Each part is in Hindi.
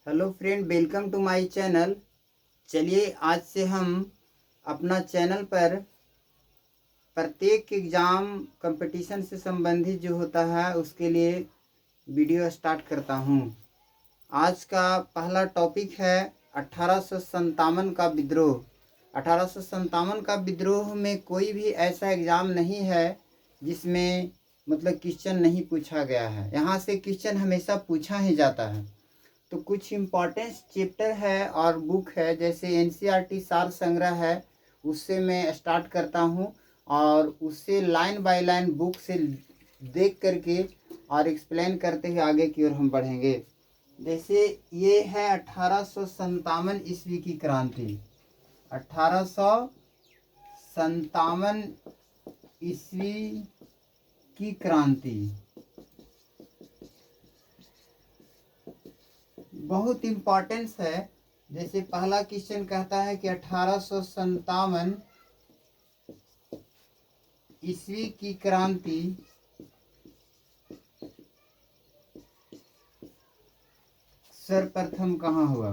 Hello friend, welcome to my channel. चलिए आज से हम अपना चैनल पर प्रत्येक एग्ज़ाम कंपटीशन से संबंधित जो होता है उसके लिए वीडियो स्टार्ट करता हूँ। आज का पहला टॉपिक है 1857 का विद्रोह। 1857 का विद्रोह में कोई भी ऐसा एग्ज़ाम नहीं है जिसमें मतलब क्वेश्चन नहीं पूछा गया है। यहाँ से क्वेश्चन हमेशा पूछा ही जाता है। तो कुछ इम्पॉर्टेंट चैप्टर है और बुक है, जैसे एनसीईआरटी सार संग्रह है, उससे मैं स्टार्ट करता हूँ और उससे लाइन बाय लाइन बुक से देख करके और एक्सप्लेन करते हुए आगे की ओर हम बढ़ेंगे। जैसे ये है 1857 ईस्वी की क्रांति। 1857 ईस्वी की क्रांति बहुत इम्पोर्टेंस है। जैसे पहला क्वेश्चन कहता है कि 1857 ईस्वी की क्रांति सर्वप्रथम कहाँ हुआ।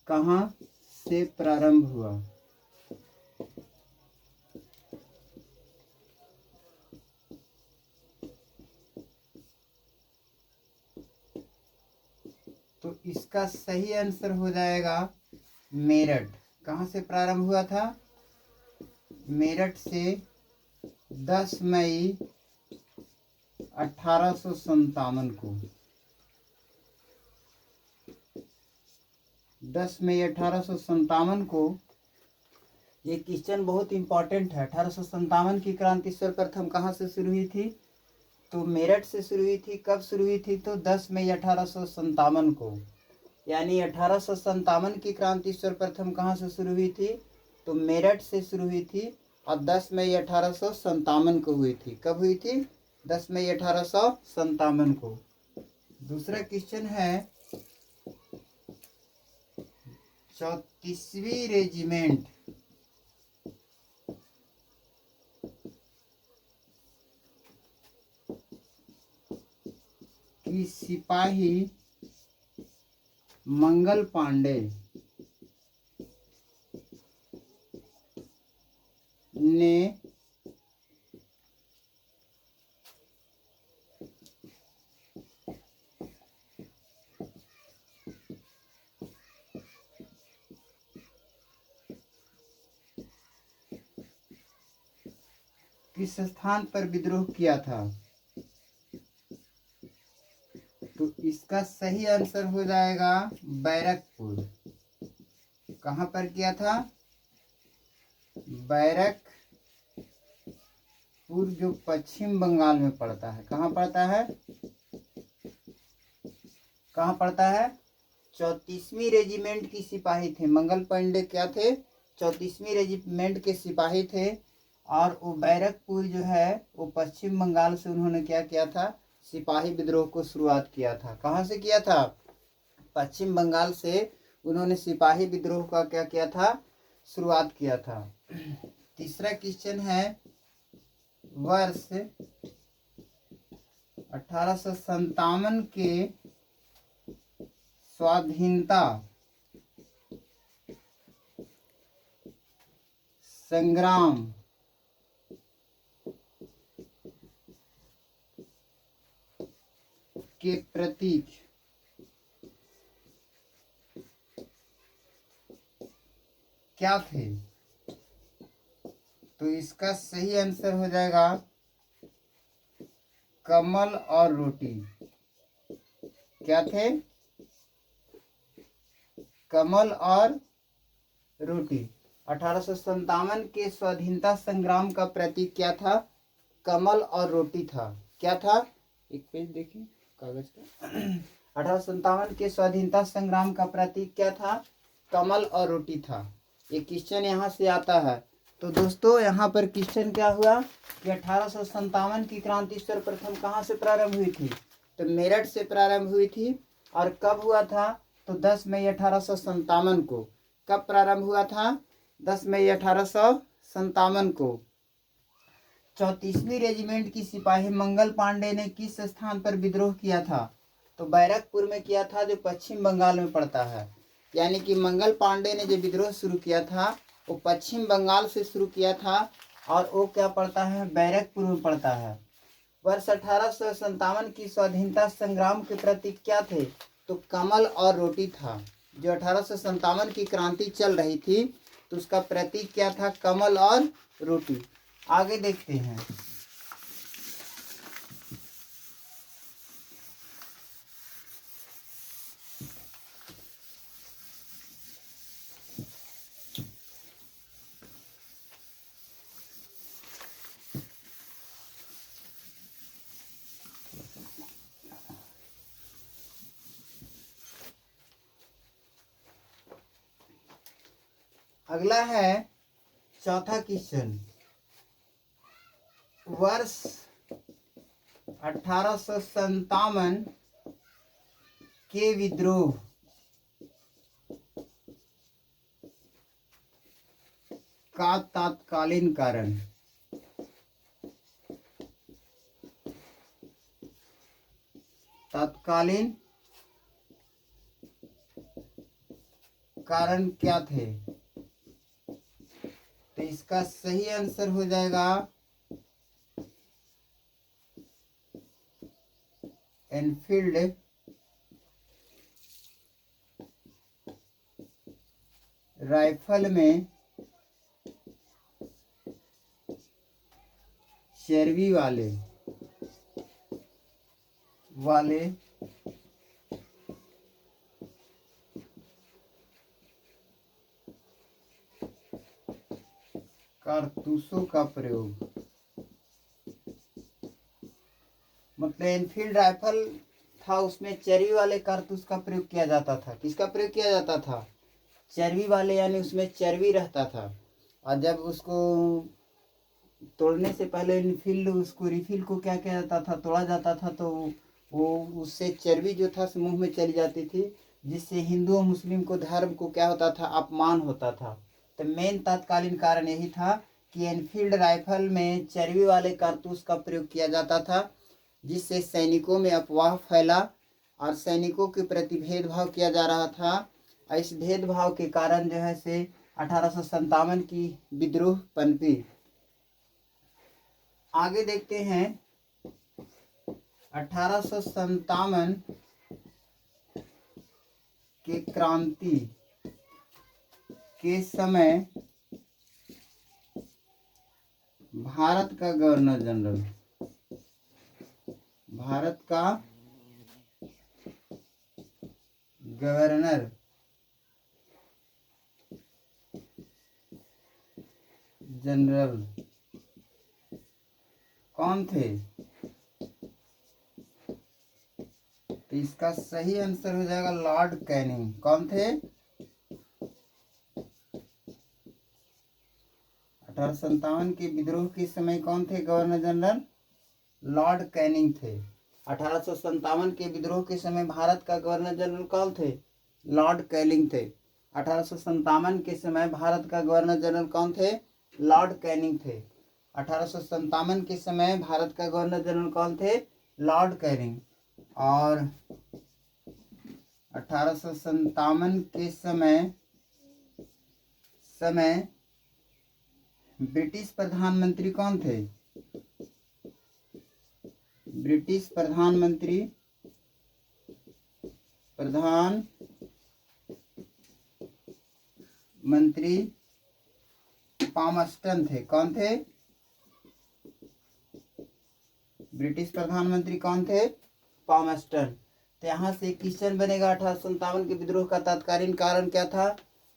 कहाँ से प्रारंभ हुआ। तो इसका सही आंसर हो जाएगा मेरठ। कहाँ से प्रारंभ हुआ था? मेरठ से 10 मई 1857 को। 10 मई 1857 को ये क्वेश्चन बहुत इम्पोर्टेंट है। 1857 की क्रांति सर्वप्रथम कहाँ से शुरू हुई थी? तो मेरठ से शुरू हुई थी। कब शुरू हुई थी? तो 10 मई 1857 को। यानी 1857 की क्रांति सर्वप्रथम कहाँ से शुरू हुई थी? तो मेरठ से शुरू हुई थी और 10 मई 1857 को हुई थी। कब हुई थी? 10 मई 1857 को। दूसरा क्वेश्चन है 34वीं रेजिमेंट की सिपाही मंगल पांडे ने किस स्थान पर विद्रोह किया था? तो इसका सही आंसर हो जाएगा बैरकपुर। कहाँ पर किया था? बैरकपुर, जो पश्चिम बंगाल में पड़ता है। कहाँ पड़ता है? कहाँ पड़ता है? 34वीं रेजिमेंट की सिपाही थे मंगल पांडे। क्या थे? 34वीं रेजिमेंट के सिपाही थे और वो बैरकपुर जो है वो पश्चिम बंगाल से उन्होंने क्या किया था? सिपाही विद्रोह को शुरुआत किया था। कहाँ से किया था? पश्चिम बंगाल से उन्होंने सिपाही विद्रोह का क्या किया था? शुरुआत किया था। तीसरा क्वेश्चन है वर्ष 1857 के स्वाधीनता संग्राम के प्रतीक क्या थे? तो इसका सही आंसर हो जाएगा कमल और रोटी। क्या थे? कमल और रोटी। 1857 के स्वाधीनता संग्राम का प्रतीक क्या था? कमल और रोटी था। क्या था? एक पेज देखिए कागज का। 1857 के स्वाधीनता संग्राम का प्रतीक क्या था? कमल और रोटी था। ये क्वेश्चन यहाँ से आता है। तो दोस्तों यहाँ पर क्वेश्चन क्या हुआ कि 1857 की क्रांति सर्वप्रथम कहाँ से प्रारंभ हुई थी? तो मेरठ से प्रारंभ हुई थी। और कब हुआ था? तो 10 मई 1857 को। कब प्रारंभ हुआ था? 10 मई 1857 को। 34वीं रेजिमेंट की सिपाही मंगल पांडे ने किस स्थान पर विद्रोह किया था? तो बैरकपुर में किया था, जो पश्चिम बंगाल में पड़ता है। यानी कि मंगल पांडे ने जो विद्रोह शुरू किया था वो पश्चिम बंगाल से शुरू किया था और वो क्या पड़ता है? बैरकपुर में पड़ता है। वर्ष 1857 की स्वाधीनता संग्राम के प्रतीक क्या थे? तो कमल और रोटी था। जो 1857 की क्रांति चल रही थी तो उसका प्रतीक क्या था? कमल और रोटी। आगे देखते हैं। अगला है चौथा क्वेश्चन। वर्ष 1857 के विद्रोह का तत्कालीन कारण। तत्कालीन कारण क्या थे? तो इसका सही आंसर हो जाएगा एनफील्ड राइफल में चर्बी वाले कारतूसों का प्रयोग। मतलब एनफील्ड राइफल था, उसमें चर्बी वाले कारतूस का प्रयोग किया जाता था। किसका प्रयोग किया जाता था? चर्बी वाले, यानी उसमें चर्बी रहता था। और जब उसको तोड़ने से पहले इनफील्ड उसको रिफिल को क्या किया जाता था? तोड़ा जाता था, तो वो उससे चर्बी जो था मुंह में चली जाती थी, जिससे हिंदू और मुस्लिम को धर्म को क्या होता था? अपमान होता था। तो मेन तत्कालीन कारण यही था कि एनफील्ड राइफल में चर्बी वाले कारतूस का प्रयोग किया जाता था, जिससे सैनिकों में अफवाह फैला और सैनिकों के प्रति भेदभाव किया जा रहा था। और इस भेदभाव के कारण जो है से 1857 की विद्रोह पनपी। आगे देखते हैं। 1857 के क्रांति के समय भारत का गवर्नर जनरल कौन थे? तो इसका सही आंसर हो जाएगा लॉर्ड कैनिंग। कौन थे? 1857 के विद्रोह के समय कौन थे गवर्नर जनरल? लॉर्ड कैनिंग थे। 1857 के विद्रोह के समय भारत का गवर्नर जनरल कौन थे? लॉर्ड कैनिंग थे। 1857 के समय भारत का गवर्नर जनरल कौन थे? लॉर्ड कैनिंग थे। 1857 के समय भारत का गवर्नर जनरल कौन थे? Lord Canning. और 1857 के समय ब्रिटिश प्रधानमंत्री कौन थे? ब्रिटिश प्रधानमंत्री पामस्टन थे। कौन थे? ब्रिटिश प्रधानमंत्री कौन थे? पामस्टन। तो यहाँ से क्वेश्चन बनेगा 1857 के विद्रोह का तत्कालीन कारण क्या था?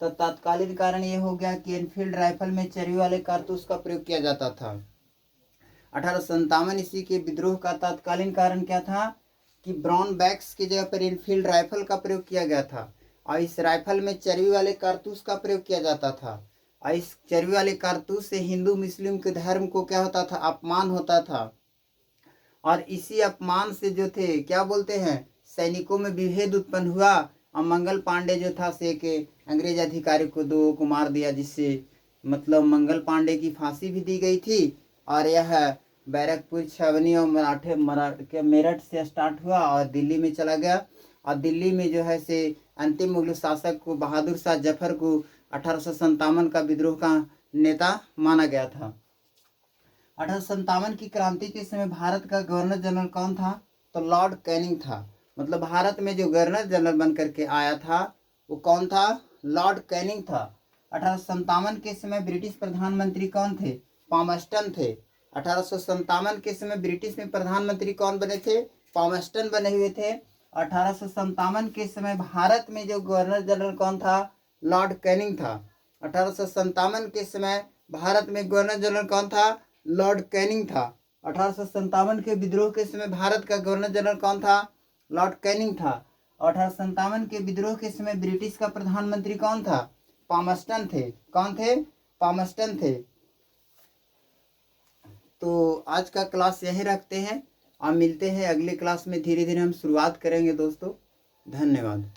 तो तत्कालीन कारण ये हो गया कि एनफील्ड राइफल में चर्बी वाले कारतूस का प्रयोग किया जाता था। 1857 ईस्वी के विद्रोह का तत्कालीन कारण क्या था? कि ब्राउन बैग्स की जगह पर एनफील्ड राइफल का प्रयोग किया गया था और इस राइफल में चर्बी वाले कारतूस का प्रयोग किया जाता था। और इस चर्बी वाले कारतूस से हिंदू मुस्लिम के धर्म को क्या होता था? अपमान होता था। और इसी अपमान से जो थे क्या बोलते हैं, सैनिकों में विभेद उत्पन्न हुआ और मंगल पांडे जो था से के अंग्रेज अधिकारी को दो को मार दिया, जिससे मतलब मंगल पांडे की फांसी भी दी गई थी और यह बैरकपुर, छावनी और मेरठ से स्टार्ट हुआ और दिल्ली में चला गया। और दिल्ली में जो है से अंतिम मुगल शासक को बहादुर शाह जफर को 1857 का विद्रोह का नेता माना गया था। 1857 की क्रांति के समय भारत का गवर्नर जनरल कौन था? तो लॉर्ड कैनिंग था। मतलब भारत में जो गवर्नर जनरल बन करके आया था वो कौन था? लॉर्ड कैनिंग था। 1857 के समय ब्रिटिश प्रधानमंत्री कौन थे? पामस्टन थे। 1857 के समय ब्रिटिश में प्रधानमंत्री कौन बने थे? पामस्टन बने हुए थे। 1857 के समय भारत में जो गवर्नर जनरल कौन था? लॉर्ड कैनिंग था। 1857 के समय भारत में गवर्नर जनरल कौन था? लॉर्ड कैनिंग था। 1857 के विद्रोह के समय भारत का गवर्नर जनरल कौन था? लॉर्ड कैनिंग था। 1857 के विद्रोह के समय ब्रिटिश का प्रधानमंत्री कौन था? पामस्टन थे। कौन थे? पामस्टन थे। तो आज का क्लास यहीं रखते हैं और मिलते हैं अगले क्लास में। धीरे धीरे हम शुरुआत करेंगे दोस्तों। धन्यवाद।